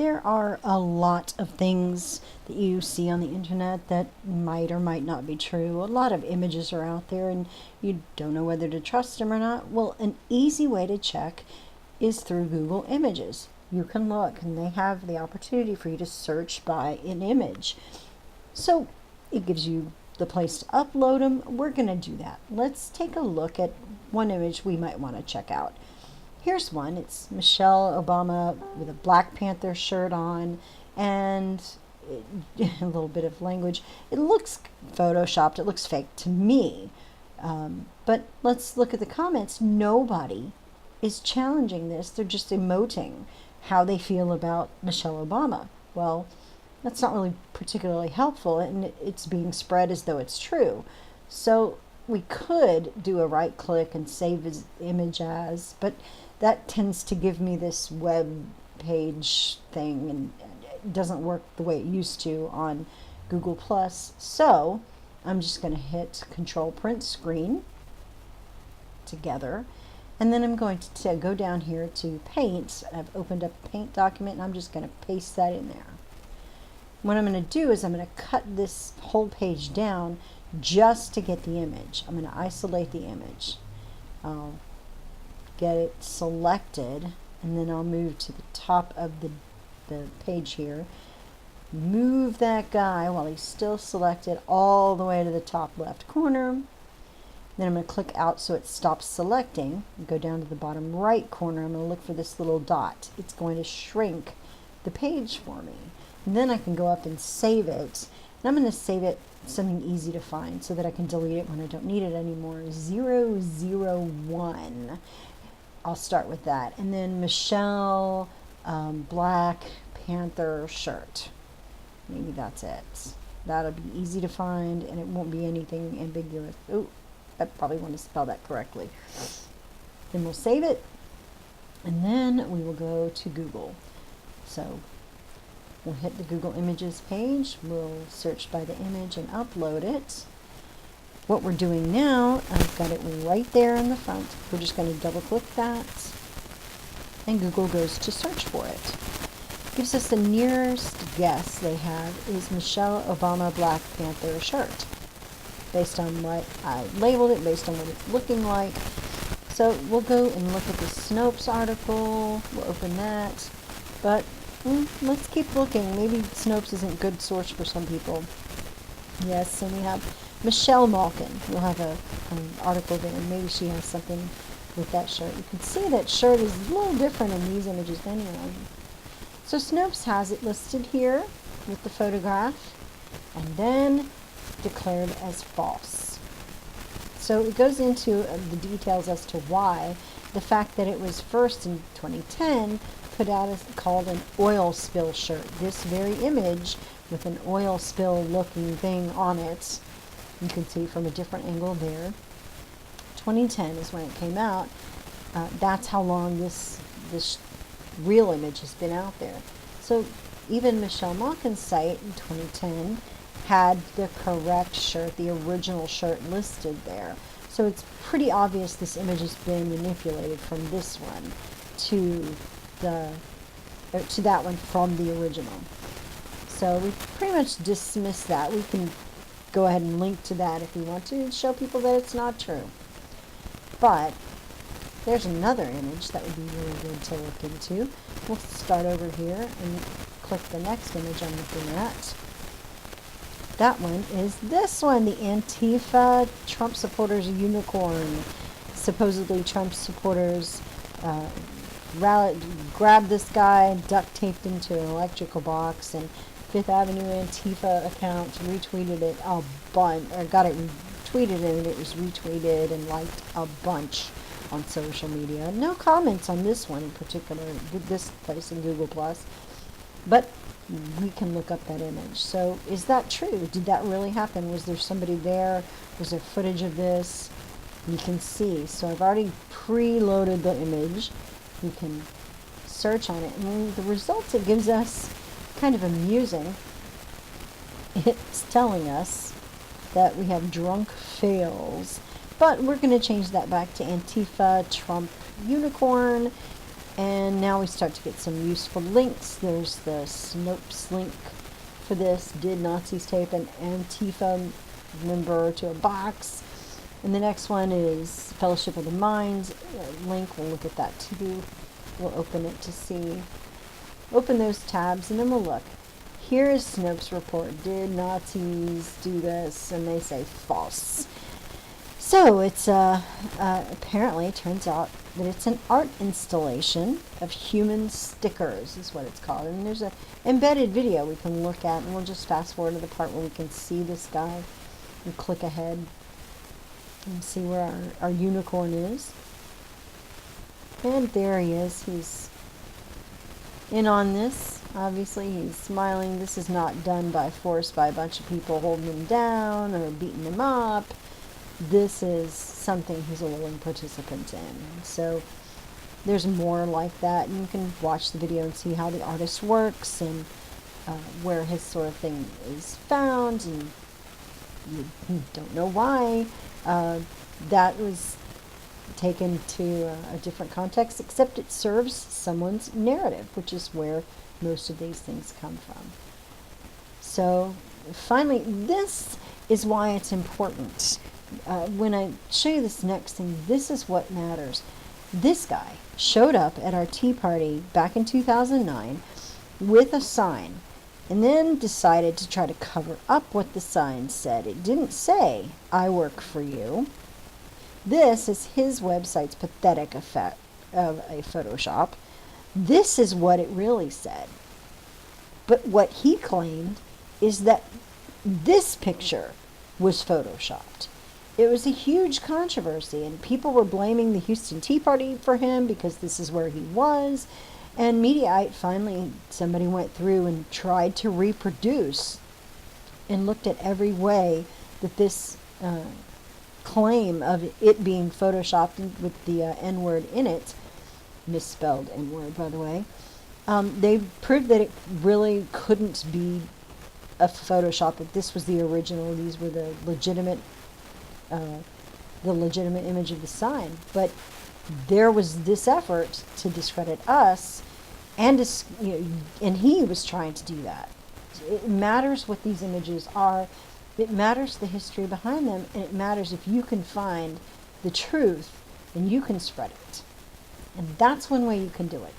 There are a lot of things that you see on the internet that might or might not be true. A lot of images are out there and you don't know whether to trust them or not. Well, an easy way to check is through Google Images. You can look and they have the opportunity for you to search by an image. So it gives you the place to upload them. We're going to do that. Let's take a look at one image we might want to check out. Here's one. It's Michelle Obama with a Black Panther shirt on and a little bit of language. It looks photoshopped. It looks fake to me. But let's look at the comments. Nobody is challenging this. They're just emoting how they feel about Michelle Obama. Well, that's not really particularly helpful, and it's being spread as though it's true. So we could do a right click and save as image as, but that tends to give me this web page thing, and it doesn't work the way it used to on Google+. So I'm just going to hit Control Print Screen together, and then I'm going to go down here to Paint. I've opened up a Paint document, and I'm just going to paste that in there. What I'm going to do is I'm going to cut this whole page down just to get the image. I'm going to isolate the image. I'll get it selected, and then I'll move to the top of the page here. Move that guy while he's still selected all the way to the top left corner. Then I'm going to click out so it stops selecting. Go down to the bottom right corner. I'm going to look for this little dot. It's going to shrink the page for me. And then I can go up and save it. And I'm going to save it something easy to find so that I can delete it when I don't need it anymore. 001. I'll start with that. And then Michelle Black Panther shirt. Maybe that's it. That'll be easy to find and it won't be anything ambiguous. Oh, I probably want to spell that correctly. Then we'll save it. And then we will go to Google. So we'll hit the Google Images page, we'll search by the image and upload it. What we're doing now, I've got it right there in the front. We're just going to double click that and Google goes to search for it. Gives us the nearest guess they have is Michelle Obama Black Panther shirt. Based on what I labeled it, based on what it's looking like. So we'll go and look at the Snopes article, we'll open that, but let's keep looking. Maybe Snopes isn't a good source for some people. Yes, and we have Michelle Malkin. We'll have an article there, and maybe she has something with that shirt. You can see that shirt is a little different in these images anyway. So Snopes has it listed here with the photograph, and then declared as false. So it goes into the details as to why. The fact that it was first in 2010 put out as called an oil spill shirt. This very image with an oil spill looking thing on it. You can see from a different angle there. 2010 is when it came out. That's how long this real image has been out there. So even Michelle Malkin's site in 2010 had the correct shirt, the original shirt listed there. So it's pretty obvious this image has been manipulated from this one to that one from the original. So we pretty much dismiss that. We can go ahead and link to that if we want to and show people that it's not true. But there's another image that would be really good to look into. We'll start over here and click the next image I'm looking at. That one is this one, the Antifa Trump supporters unicorn. Supposedly Trump supporters grabbed this guy, duct taped him to an electrical box, and Fifth Avenue Antifa account retweeted it a bunch, or got it tweeted and it was retweeted and liked a bunch on social media. No comments on this one in particular, this place in Google+, but we can look up that image. So is that true? Did that really happen? Was there somebody there? Was there footage of this? You can see. So I've already preloaded the image. You can search on it. And the results it gives us kind of amusing. It's telling us that we have drunk fails. But we're going to change that back to Antifa Trump unicorn. And now we start to get some useful links. There's the Snopes link for this. Did Nazis tape an Antifa member to a box? And the next one is Fellowship of the Mind link. We'll look at that too. We'll open it to see. Open those tabs and then we'll look. Here is Snopes report. Did Nazis do this? And they say false. So it's apparently it turns out that it's an art installation of human stickers is what it's called. And there's an embedded video we can look at, and we'll just fast forward to the part where we can see this guy and click ahead and see where our unicorn is. And there he is. He's in on this. Obviously, he's smiling. This is not done by force by a bunch of people holding him down or beating him up. This is something he's a willing participant in. So there's more like that. And you can watch the video and see how the artist works and where his sort of thing is found. And you don't know why. That was taken to a different context, except it serves someone's narrative, which is where most of these things come from. So finally, this is why it's important. When I show you this next thing, this is what matters. This guy showed up at our tea party back in 2009 with a sign and then decided to try to cover up what the sign said. It didn't say, "I work for you." This is his website's pathetic effect of a Photoshop. This is what it really said. But what he claimed is that this picture was Photoshopped. It was a huge controversy, and people were blaming the Houston Tea Party for him because this is where he was. And Mediaite, finally, somebody went through and tried to reproduce and looked at every way that this claim of it being Photoshopped with the N-word in it, misspelled N-word, by the way, they proved that it really couldn't be a Photoshop, that this was the original. These were the legitimate image of the sign. But there was this effort to discredit us, and and he was trying to do that. It matters what these images are. It matters the history behind them, and it matters if you can find the truth and you can spread it. And that's one way you can do it.